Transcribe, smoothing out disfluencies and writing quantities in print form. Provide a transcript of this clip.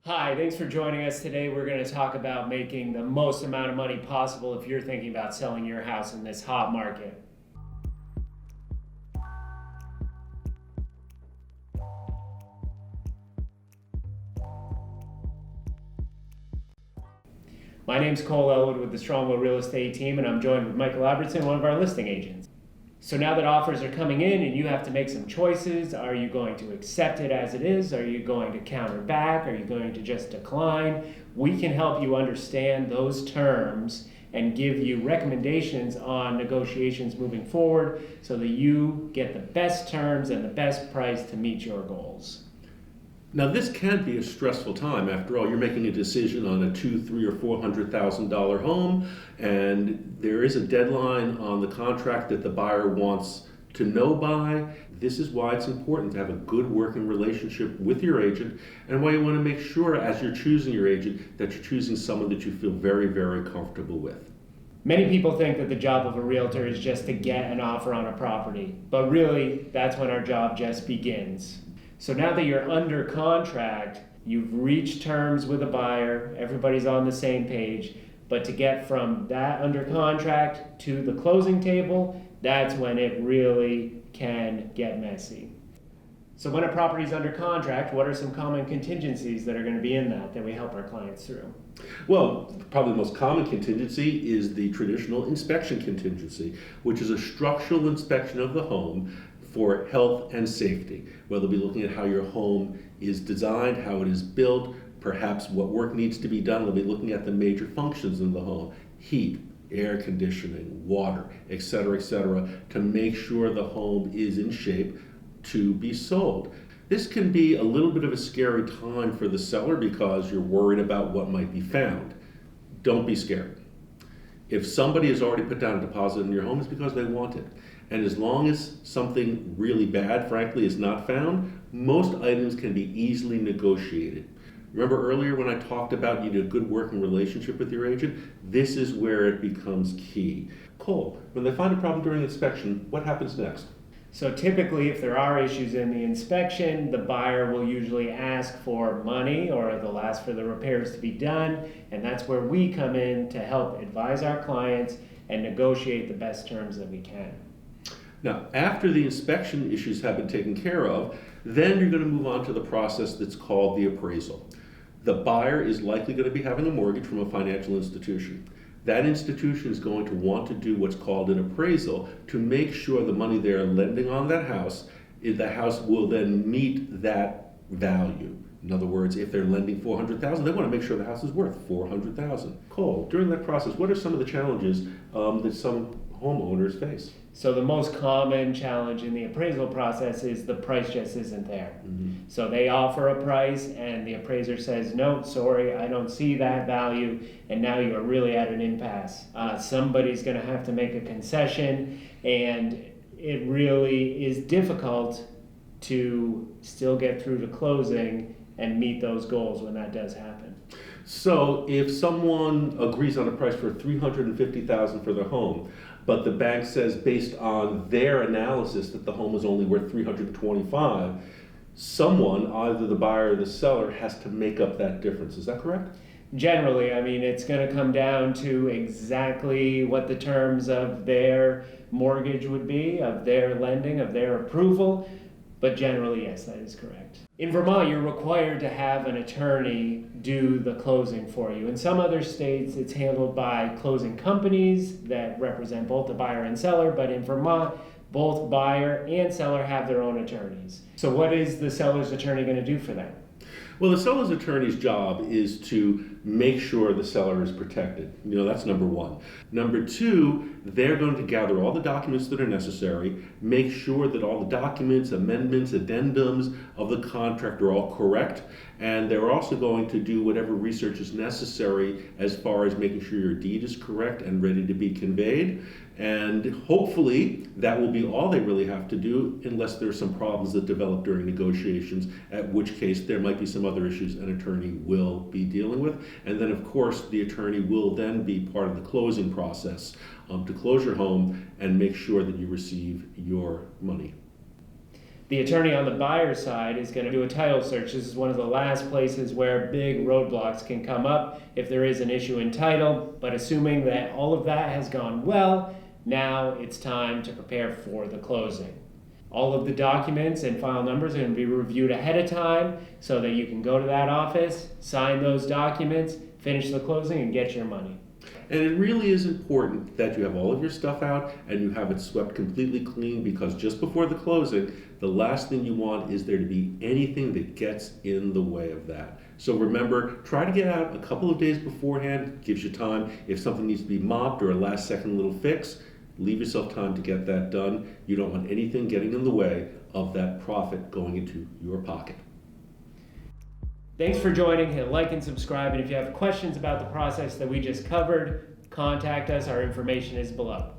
Hi, thanks for joining us today. We're going to talk about making the most amount of money possible if you're thinking about selling your house in this hot market. My name's Cole Elwood with the Strongwell Real Estate team, and I'm joined with Michael Albertson, one of our listing agents. So now that offers are coming in and you have to make some choices, are you going to accept it as it is? Are you going to counter back? Are you going to just decline? We can help you understand those terms and give you recommendations on negotiations moving forward so that you get the best terms and the best price to meet your goals. Now, this can be a stressful time. After all, you're making a decision on a $200,000, $300,000 or $400,000 home, and there is a deadline on the contract that the buyer wants to know by. This is why it's important to have a good working relationship with your agent, and why you want to make sure, as you're choosing your agent, that you're choosing someone that you feel very, very comfortable with. Many people think that the job of a realtor is just to get an offer on a property, but really, that's when our job just begins. So now that you're under contract, you've reached terms with a buyer, everybody's on the same page, but to get from that under contract to the closing table, that's when it really can get messy. So when a property's under contract, what are some common contingencies that are going to be in that we help our clients through? Well, probably the most common contingency is the traditional inspection contingency, which is a structural inspection of the home for health and safety, where they'll be looking at how your home is designed, how it is built, perhaps what work needs to be done. They'll be looking at the major functions in the home: heat, air conditioning, water, etc., to make sure the home is in shape to be sold. This can be a little bit of a scary time for the seller because you're worried about what might be found. Don't be scared. If somebody has already put down a deposit in your home, it's because they want it. And as long as something really bad, frankly, is not found, most items can be easily negotiated. Remember earlier when I talked about you need a good working relationship with your agent? This is where it becomes key. Cole, when they find a problem during inspection, what happens next? So typically, if there are issues in the inspection, the buyer will usually ask for money or they'll ask for the repairs to be done, and that's where we come in to help advise our clients and negotiate the best terms that we can. Now, after the inspection issues have been taken care of, then you're going to move on to the process that's called the appraisal. The buyer is likely going to be having a mortgage from a financial institution. That institution is going to want to do what's called an appraisal to make sure the money they're lending on that house, the house will then meet that value. In other words, if they're lending $400,000, they want to make sure the house is worth $400,000. Cole, during that process, what are some of the challenges that some homeowners face? So the most common challenge in the appraisal process is the price just isn't there. Mm-hmm. So they offer a price and the appraiser says, no, sorry, I don't see that value, and now you are really at an impasse. Somebody's going to have to make a concession, and it really is difficult to still get through to closing and meet those goals when that does happen. So if someone agrees on a price for $350,000 for their home, but the bank says based on their analysis that the home is only worth $325,000, someone, either the buyer or the seller, has to make up that difference. Is that correct? Generally, I mean, it's going to come down to exactly what the terms of their mortgage would be, of their lending, of their approval. But generally, yes, that is correct. In Vermont, you're required to have an attorney do the closing for you. In some other states, it's handled by closing companies that represent both the buyer and seller, but in Vermont, both buyer and seller have their own attorneys. So what is the seller's attorney going to do for them? Well, the seller's attorney's job is to make sure the seller is protected. That's number one. Number two, they're going to gather all the documents that are necessary, make sure that all the documents, amendments, addendums of the contract are all correct, and they're also going to do whatever research is necessary as far as making sure your deed is correct and ready to be conveyed. And hopefully that will be all they really have to do, unless there are some problems that develop during negotiations, at which case there might be some other issues an attorney will be dealing with. And then, of course, the attorney will then be part of the closing process to close your home and make sure that you receive your money. The attorney on the buyer's side is going to do a title search. This is one of the last places where big roadblocks can come up if there is an issue in title. But assuming that all of that has gone well, now it's time to prepare for the closing. All of the documents and file numbers are going to be reviewed ahead of time so that you can go to that office, sign those documents, finish the closing, and get your money. And it really is important that you have all of your stuff out and you have it swept completely clean, because just before the closing, the last thing you want is there to be anything that gets in the way of that. So remember, try to get out a couple of days beforehand. Gives you time. If something needs to be mopped or a last second little fix, leave yourself time to get that done. You don't want anything getting in the way of that profit going into your pocket. Thanks for joining. Hit like and subscribe. And if you have questions about the process that we just covered, contact us. Our information is below.